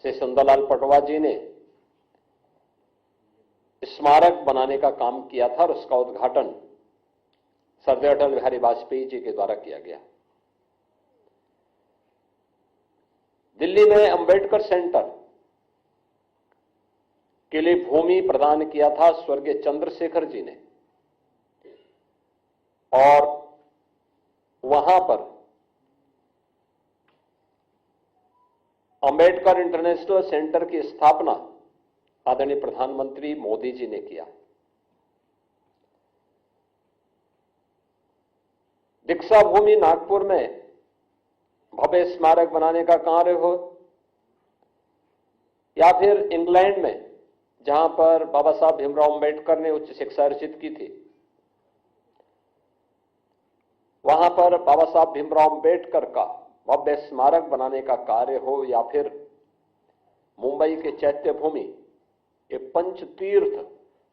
से सुंदरलाल पटवा जी ने स्मारक बनाने का काम किया था और उसका उद्घाटन सरदार अटल बिहारी वाजपेयी जी के द्वारा किया गया। दिल्ली में अंबेडकर सेंटर के लिए भूमि प्रदान किया था स्वर्गीय चंद्रशेखर जी ने, और वहां पर अंबेडकर इंटरनेशनल सेंटर की स्थापना आदरणीय प्रधानमंत्री मोदी जी ने किया। दीक्षा भूमि नागपुर में भव्य स्मारक बनाने का कार्य हो, या फिर इंग्लैंड में जहां पर बाबा साहब भीमराव अंबेडकर ने उच्च शिक्षा अर्जित की थी, वहां पर बाबा साहब भीमराव अंबेडकर का भव्य स्मारक बनाने का कार्य हो, या फिर मुंबई के चैत्य भूमि, ये पंच तीर्थ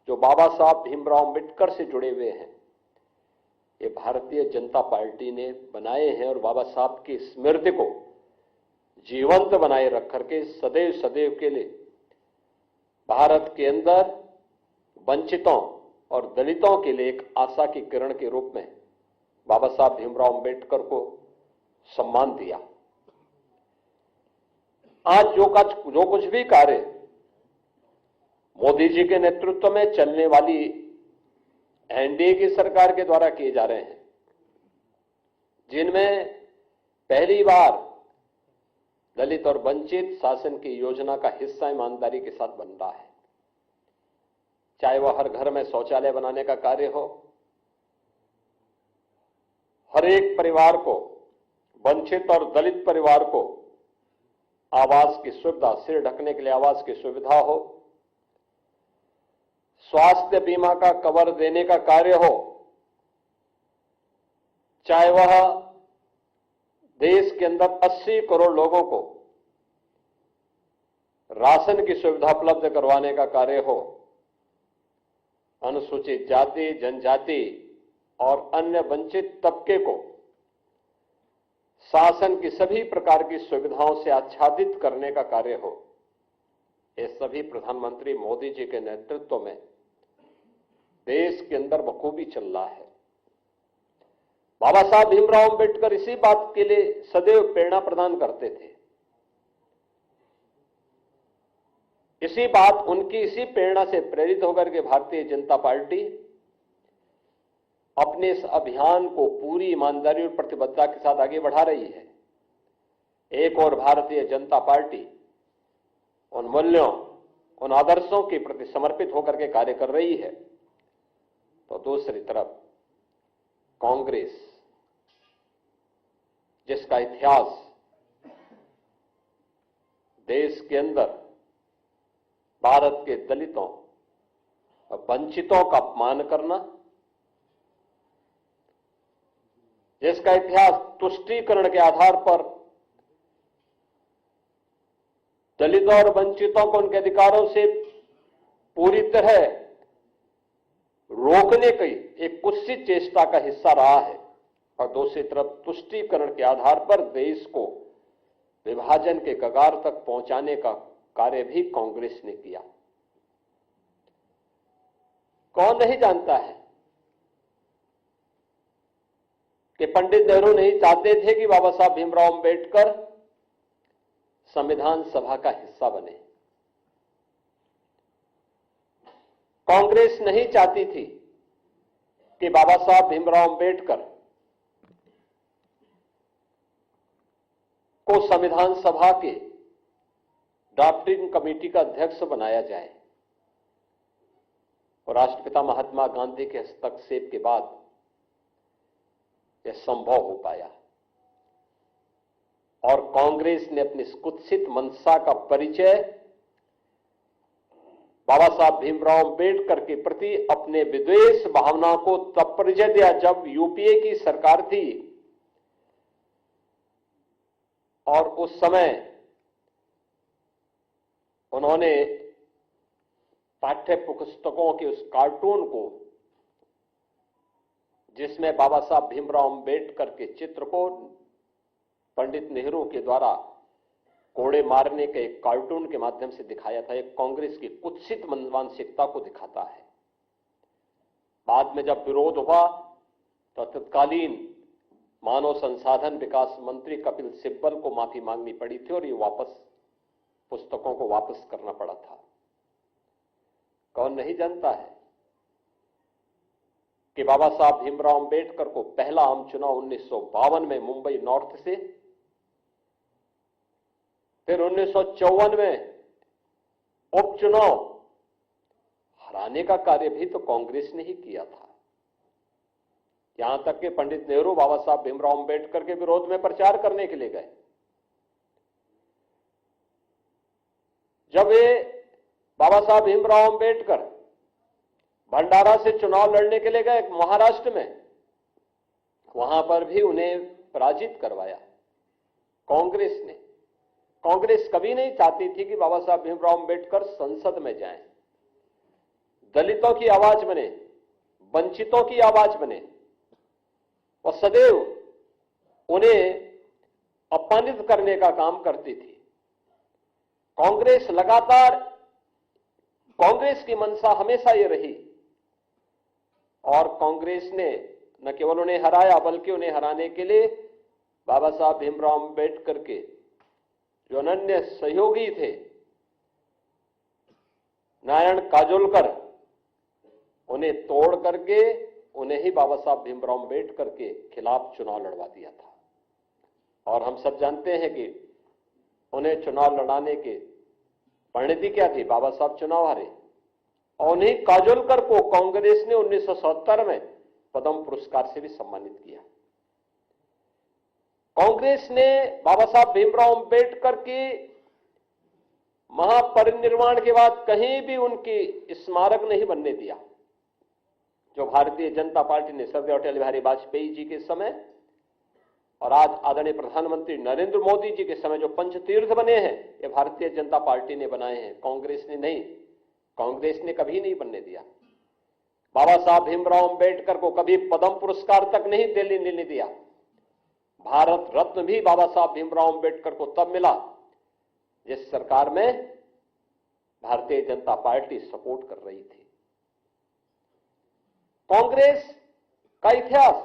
जो बाबा साहब भीमराव अंबेडकर से जुड़े हुए हैं, ये भारतीय जनता पार्टी ने बनाए हैं और बाबा साहब की स्मृति को जीवंत बनाए रख करके सदैव सदैव के लिए भारत के अंदर वंचितों और दलितों के लिए एक आशा की किरण के रूप में बाबा साहब भीमराव अंबेडकर को सम्मान दिया। आज जो कुछ भी कार्य मोदी जी के नेतृत्व में चलने वाली एनडीए की सरकार के द्वारा किए जा रहे हैं, जिनमें पहली बार दलित और वंचित शासन की योजना का हिस्सा ईमानदारी के साथ बन रहा है, चाहे वह हर घर में शौचालय बनाने का कार्य हो, हर एक परिवार को, वंचित और दलित परिवार को आवास की सुविधा, सिर ढकने के लिए आवास की सुविधा हो, स्वास्थ्य बीमा का कवर देने का कार्य हो, चाहे वह देश के अंदर 80 करोड़ लोगों को राशन की सुविधा उपलब्ध करवाने का कार्य हो, अनुसूचित जाति, जनजाति और अन्य वंचित तबके को शासन की सभी प्रकार की सुविधाओं से आच्छादित करने का कार्य हो, ये सभी प्रधानमंत्री मोदी जी के नेतृत्व में देश के अंदर बखूबी चल रहा है। बाबा साहब भीमराव अंबेडकर इसी बात के लिए सदैव प्रेरणा प्रदान करते थे। इसी प्रेरणा से प्रेरित होकर के भारतीय जनता पार्टी अपने इस अभियान को पूरी ईमानदारी और प्रतिबद्धता के साथ आगे बढ़ा रही है। एक और भारतीय जनता पार्टी उन मूल्यों, उन आदर्शों के प्रति समर्पित होकर के कार्य कर रही है, तो दूसरी तरफ कांग्रेस, जिसका इतिहास देश के अंदर भारत के दलितों और वंचितों का अपमान करना, जिसका इतिहास तुष्टीकरण के आधार पर दलितों और वंचितों को उनके अधिकारों से पूरी तरह रोकने की एक कुत्सित चेष्टा का हिस्सा रहा है, और दूसरी तरफ तुष्टीकरण के आधार पर देश को विभाजन के कगार तक पहुंचाने का कार्य भी कांग्रेस ने किया। कौन नहीं जानता है कि पंडित नेहरू नहीं चाहते थे कि बाबा साहब भीमराव अंबेडकर संविधान सभा का हिस्सा बने। कांग्रेस नहीं चाहती थी कि बाबा साहब भीमराव अंबेडकर को संविधान सभा के ड्राफ्टिंग कमेटी का अध्यक्ष बनाया जाए, और राष्ट्रपिता महात्मा गांधी के हस्तक्षेप के बाद यह संभव हो पाया। और कांग्रेस ने अपनी कुत्सित मंशा का परिचय बाबा साहब भीमराव अंबेडकर के प्रति अपने विद्वेष भावना को तब परिचय दिया जब यूपीए की सरकार थी, और उस समय उन्होंने पाठ्य पुस्तकों के उस कार्टून को, जिसमें बाबा साहब भीमराव अंबेडकर के चित्र को पंडित नेहरू के द्वारा कोड़े मारने के एक कार्टून के माध्यम से दिखाया था, एक कांग्रेस की कुत्सित मानसिकता को दिखाता है। बाद में जब विरोध हुआ तो तत्कालीन मानव संसाधन विकास मंत्री कपिल सिब्बल को माफी मांगनी पड़ी थी और ये पुस्तकों को वापस करना पड़ा था। कौन नहीं जानता है कि बाबा साहब भीमराव अंबेडकर को पहला आम चुनाव 1952 में मुंबई नॉर्थ से, फिर 1954 में उपचुनाव हराने का कार्य भी तो कांग्रेस ने ही किया था। यहां तक कि पंडित नेहरू बाबा साहब भीमराव अंबेडकर के विरोध में प्रचार करने के लिए गए। जब वे बाबा साहब भीमराव अंबेडकर भंडारा से चुनाव लड़ने के लिए गए महाराष्ट्र में, वहां पर भी उन्हें पराजित करवाया कांग्रेस ने। कांग्रेस कभी नहीं चाहती थी कि बाबा साहब भीमराव अंबेडकर संसद में जाएं, दलितों की आवाज बने, वंचितों की आवाज बने, और सदैव उन्हें अपमानित करने का काम करती थी। कांग्रेस लगातार, कांग्रेस की मंशा हमेशा ये रही, और कांग्रेस ने न केवल उन्हें हराया बल्कि उन्हें हराने के लिए बाबा साहब भीमराव अंबेडकर के जो अनन्य सहयोगी थे नारायण काजोलकर, उन्हें तोड़ करके उन्हें ही बाबा साहब भीमराव अंबेडकर के खिलाफ चुनाव लड़वा दिया था। और हम सब जानते हैं कि उन्हें चुनाव लड़ाने के परिणति क्या थी, बाबा साहब चुनाव हारे। और उन्हीं काजोलकर को कांग्रेस ने 1970 में पद्म पुरस्कार से भी सम्मानित किया। कांग्रेस ने बाबा साहब भीमराव अंबेडकर की महापरिनिर्वाण के बाद कहीं भी उनकी स्मारक नहीं बनने दिया। जो भारतीय जनता पार्टी ने स्वर्गीय अटल बिहारी वाजपेयी जी के समय और आज आदरणीय प्रधानमंत्री नरेंद्र मोदी जी के समय जो पंचतीर्थ बने हैं, ये भारतीय जनता पार्टी ने बनाए हैं, कांग्रेस ने नहीं। कांग्रेस ने कभी नहीं बनने दिया। बाबा साहब भीमराव अंबेडकर को कभी पद्म पुरस्कार तक नहीं देने दिया। भारत रत्न भी बाबा साहब भीमराव अंबेडकर को तब मिला जिस सरकार में भारतीय जनता पार्टी सपोर्ट कर रही थी। कांग्रेस का इतिहास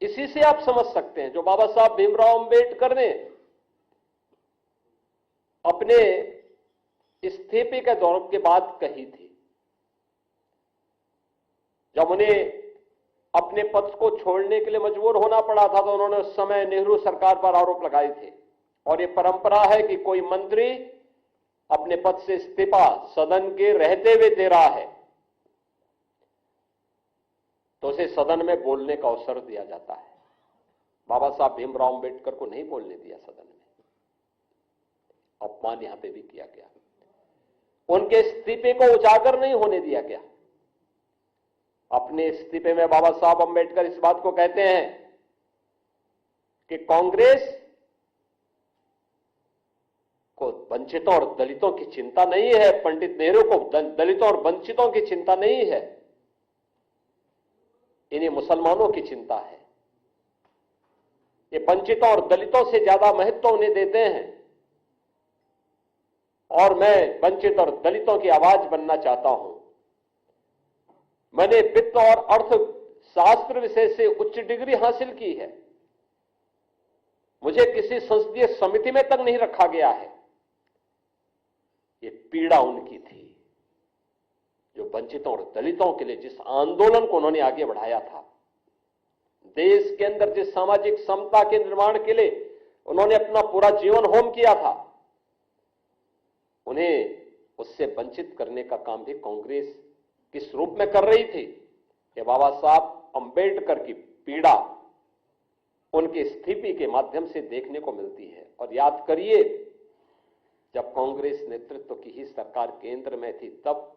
इसी से आप समझ सकते हैं। जो बाबा साहब भीमराव अंबेडकर ने अपने इस्तीफे के दौर के बाद कही थी, जब उन्हें अपने पद को छोड़ने के लिए मजबूर होना पड़ा था, तो उन्होंने उस समय नेहरू सरकार पर आरोप लगाए थे। और यह परंपरा है कि कोई मंत्री अपने पद से इस्तीफा सदन के रहते हुए दे रहा है तो उसे सदन में बोलने का अवसर दिया जाता है। बाबा साहब भीमराव अंबेडकर को नहीं बोलने दिया सदन में, अपमान यहां पे भी किया गया। उनके इस्तीफे को उजागर नहीं होने दिया गया। अपने इस्तीफे में बाबा साहब अंबेडकर इस बात को कहते हैं कि कांग्रेस को वंचितों और दलितों की चिंता नहीं है, पंडित नेहरू को दलितों और वंचितों की चिंता नहीं है, इन्हें मुसलमानों की चिंता है। ये वंचितों और दलितों से ज्यादा महत्व उन्हें देते हैं, और मैं वंचित और दलितों की आवाज बनना चाहता हूं। मैंने वित्त और अर्थशास्त्र विषय से उच्च डिग्री हासिल की है, मुझे किसी संसदीय समिति में तक नहीं रखा गया है। ये पीड़ा उनकी थी, जो वंचितों और दलितों के लिए जिस आंदोलन को उन्होंने आगे बढ़ाया था, देश के अंदर जिस सामाजिक समता के निर्माण के लिए उन्होंने अपना पूरा जीवन होम किया था, उन्हें उससे वंचित करने का काम भी कांग्रेस किस रूप में कर रही थी। ये बाबा साहब अंबेडकर की पीड़ा उनके इस्तीफे के माध्यम से देखने को मिलती है। और याद करिए, जब कांग्रेस नेतृत्व की ही सरकार केंद्र में थी, तब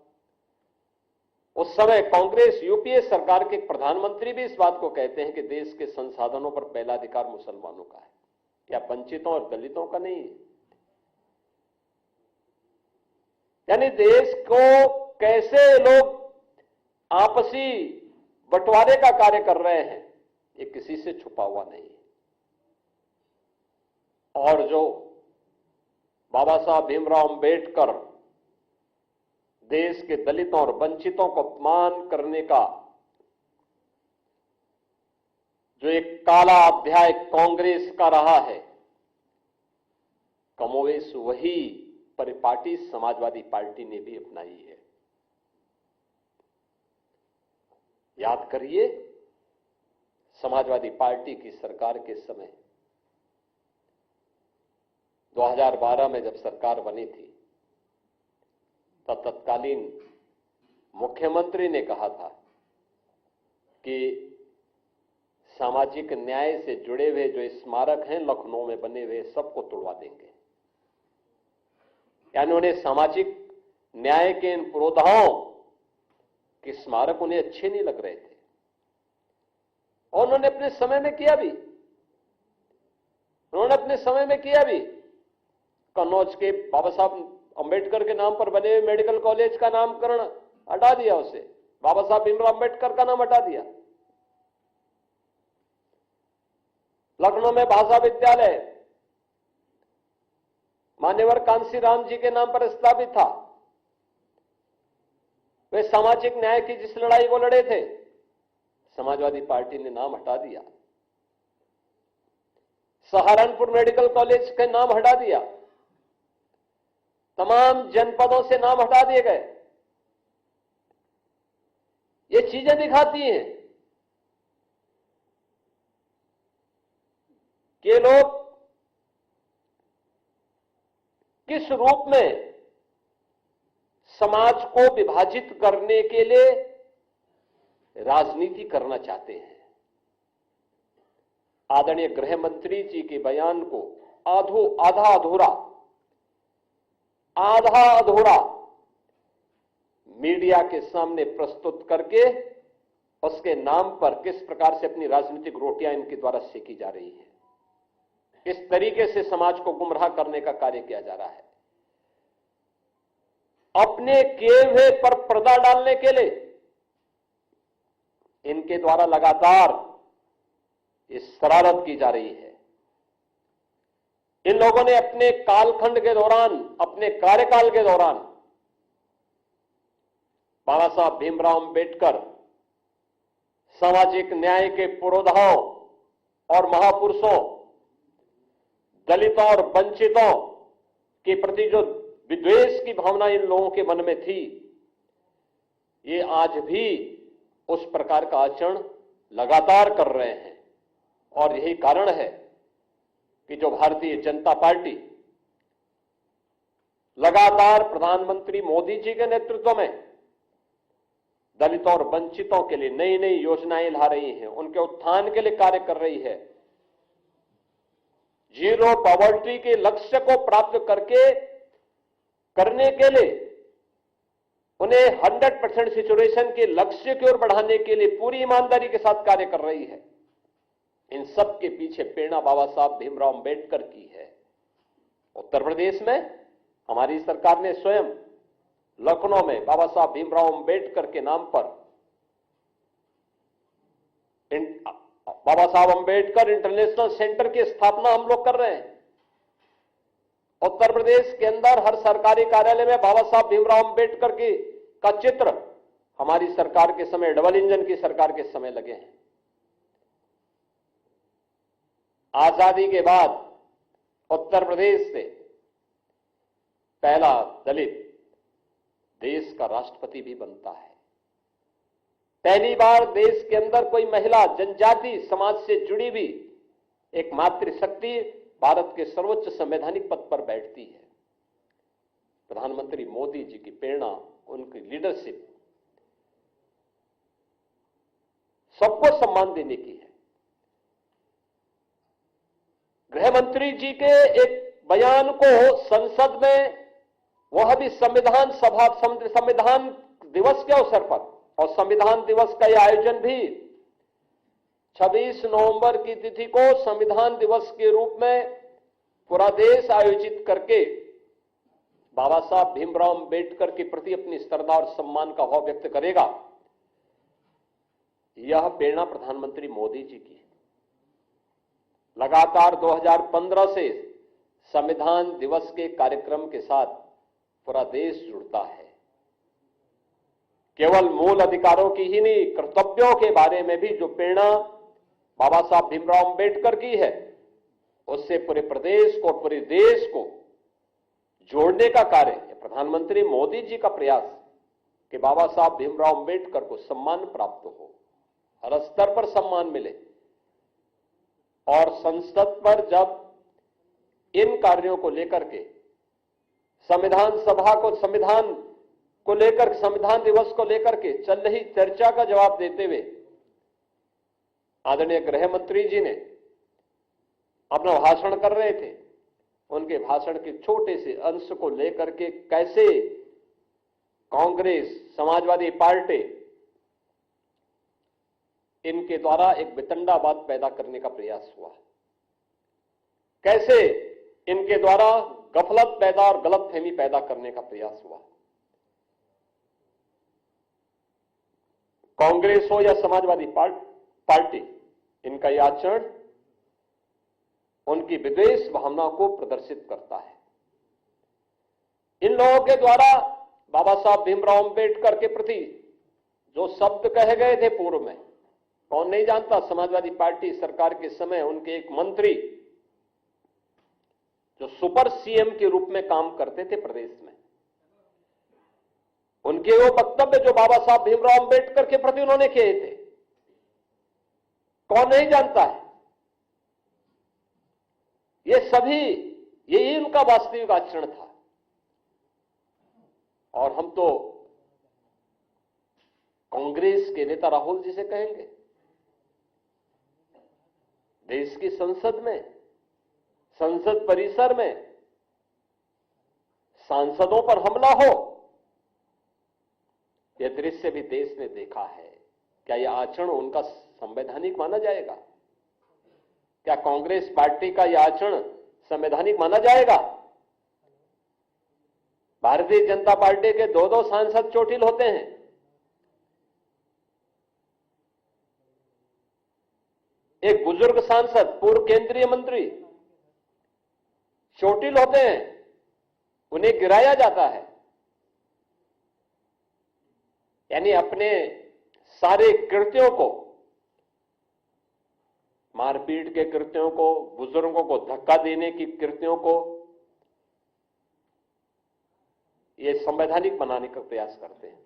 उस समय कांग्रेस यूपीए सरकार के प्रधानमंत्री भी इस बात को कहते हैं कि देश के संसाधनों पर पहला अधिकार मुसलमानों का है, या वंचितों और दलितों का नहीं है। यानी देश को कैसे लोग आपसी बंटवारे का कार्य कर रहे हैं, ये किसी से छुपा हुआ नहीं है। और जो बाबा साहब भीमराव अंबेडकर देश के दलितों और वंचितों को अपमान करने का जो एक काला अध्याय कांग्रेस का रहा है, कमोवेश वही परिपाटी समाजवादी पार्टी ने भी अपनाई है। याद करिए, समाजवादी पार्टी की सरकार के समय 2012 में जब सरकार बनी थी, तब तत्कालीन मुख्यमंत्री ने कहा था कि सामाजिक न्याय से जुड़े हुए जो स्मारक हैं लखनऊ में बने हुए, सबको तोड़वा देंगे। यानी उन्हें सामाजिक न्याय के इन पुरोधाओं के स्मारक उन्हें अच्छे नहीं लग रहे थे, और उन्होंने अपने समय में किया भी। कन्नौज के बाबा साहब अंबेडकर के नाम पर बने हुए मेडिकल कॉलेज का नामकरण हटा दिया, उसे बाबा साहब भीमराव अंबेडकर का नाम हटा दिया। लखनऊ में भाषा विद्यालय मान्यवर कांसी राम जी के नाम पर स्थापित था। वे सामाजिक न्याय की जिस लड़ाई वो लड़े थे, समाजवादी पार्टी ने नाम हटा दिया। सहारनपुर मेडिकल कॉलेज के नाम हटा दिया, तमाम जनपदों से नाम हटा दिए गए। ये चीजें दिखाती हैं कि लोग किस रूप में समाज को विभाजित करने के लिए राजनीति करना चाहते हैं। आदरणीय गृह मंत्री जी के बयान को आधा अधूरा मीडिया के सामने प्रस्तुत करके उसके नाम पर किस प्रकार से अपनी राजनीतिक रोटियां इनके द्वारा सेकी जा रही है, इस तरीके से समाज को गुमराह करने का कार्य किया जा रहा है। अपने किए हुए पर पर्दा डालने के लिए इनके द्वारा लगातार इस शरारत की जा रही है। इन लोगों ने अपने कालखंड के दौरान, अपने कार्यकाल के दौरान बाबा साहब भीमराव अंबेडकर सामाजिक न्याय के पुरोधाओं और महापुरुषों, दलितों और वंचितों के प्रति जो विद्वेष की भावना इन लोगों के मन में थी, ये आज भी उस प्रकार का आचरण लगातार कर रहे हैं। और यही कारण है कि जो भारतीय जनता पार्टी लगातार प्रधानमंत्री मोदी जी के नेतृत्व में दलितों और वंचितों के लिए नई नई योजनाएं ला रही है, उनके उत्थान के लिए कार्य कर रही है। जीरो पॉवर्टी के लक्ष्य को प्राप्त करने के लिए उन्हें 100% सिचुएशन के लक्ष्य की ओर बढ़ाने के लिए पूरी ईमानदारी के साथ कार्य कर रही है। इन सब के पीछे प्रेरणा बाबा साहब भीमराव अंबेडकर की है। उत्तर प्रदेश में हमारी सरकार ने स्वयं लखनऊ में बाबा साहब भीमराव अंबेडकर के नाम पर बाबा साहब अंबेडकर इंटरनेशनल सेंटर की स्थापना हम लोग कर रहे हैं। उत्तर प्रदेश के अंदर हर सरकारी कार्यालय में बाबा साहब भीमराव अंबेडकर का चित्र हमारी सरकार के समय, डबल इंजन की सरकार के समय लगे हैं। आजादी के बाद उत्तर प्रदेश से पहला दलित देश का राष्ट्रपति भी बनता है। पहली बार देश के अंदर कोई महिला जनजाति समाज से जुड़ी हुई एक मातृशक्ति भारत के सर्वोच्च संवैधानिक पद पर बैठती है। प्रधानमंत्री मोदी जी की प्रेरणा, उनकी लीडरशिप सबको सम्मान देने की है। गृह मंत्री जी के एक बयान को संसद में, वह भी संविधान दिवस के अवसर पर, और संविधान दिवस का यह आयोजन भी 26 नवंबर की तिथि को संविधान दिवस के रूप में पूरा देश आयोजित करके बाबा साहब भीमराव अंबेडकर के प्रति अपनी श्रद्धा और सम्मान का भाव व्यक्त करेगा। यह प्रेरणा प्रधानमंत्री मोदी जी की है। लगातार 2015 से संविधान दिवस के कार्यक्रम के साथ पूरा देश जुड़ता है। केवल मूल अधिकारों की ही नहीं, कर्तव्यों के बारे में भी जो प्रेरणा बाबा साहब भीमराव अंबेडकर की है, उससे पूरे प्रदेश को, पूरे देश को जोड़ने का कार्य, प्रधानमंत्री मोदी जी का प्रयास कि बाबा साहब भीमराव अंबेडकर को सम्मान प्राप्त हो, हर स्तर पर सम्मान मिले। और संसद पर जब इन कार्यों को लेकर के संविधान सभा को, संविधान को लेकर, संविधान दिवस को लेकर के चल रही चर्चा का जवाब देते हुए आदरणीय गृह मंत्री जी ने अपना भाषण कर रहे थे, उनके भाषण के छोटे से अंश को लेकर के कैसे कांग्रेस, समाजवादी पार्टी इनके द्वारा एक वितंडावाद पैदा करने का प्रयास हुआ, कैसे इनके द्वारा गफलत पैदा और गलतफहमी पैदा करने का प्रयास हुआ। कांग्रेस हो या समाजवादी पार्टी, इनका यह आचरण उनकी विद्वेष भावना को प्रदर्शित करता है। इन लोगों के द्वारा बाबा साहब भीमराव अंबेडकर के प्रति जो शब्द कहे गए थे पूर्व में, कौन नहीं जानता। समाजवादी पार्टी सरकार के समय उनके एक मंत्री जो सुपर सीएम के रूप में काम करते थे प्रदेश में, उनके वो वक्तव्य जो बाबा साहब भीमराव अंबेडकर के प्रति उन्होंने किए थे, कौन नहीं जानता है। ये सभी, यही उनका वास्तविक आचरण था। और हम तो कांग्रेस के नेता राहुल जी से कहेंगे, देश की संसद में, संसद परिसर में सांसदों पर हमला हो, यह दृश्य भी देश ने देखा है। क्या यह आचरण उनका संवैधानिक माना जाएगा? क्या कांग्रेस पार्टी का यह आचरण संवैधानिक माना जाएगा? भारतीय जनता पार्टी के दो सांसद चोटिल होते हैं। एक बुजुर्ग सांसद, पूर्व केंद्रीय मंत्री चोटिल होते हैं, उन्हें गिराया जाता है। यानी अपने सारे कृत्यों को, मारपीट के कृत्यों को, बुजुर्गों को धक्का देने की कृत्यों को ये संवैधानिक बनाने का प्रयास करते हैं।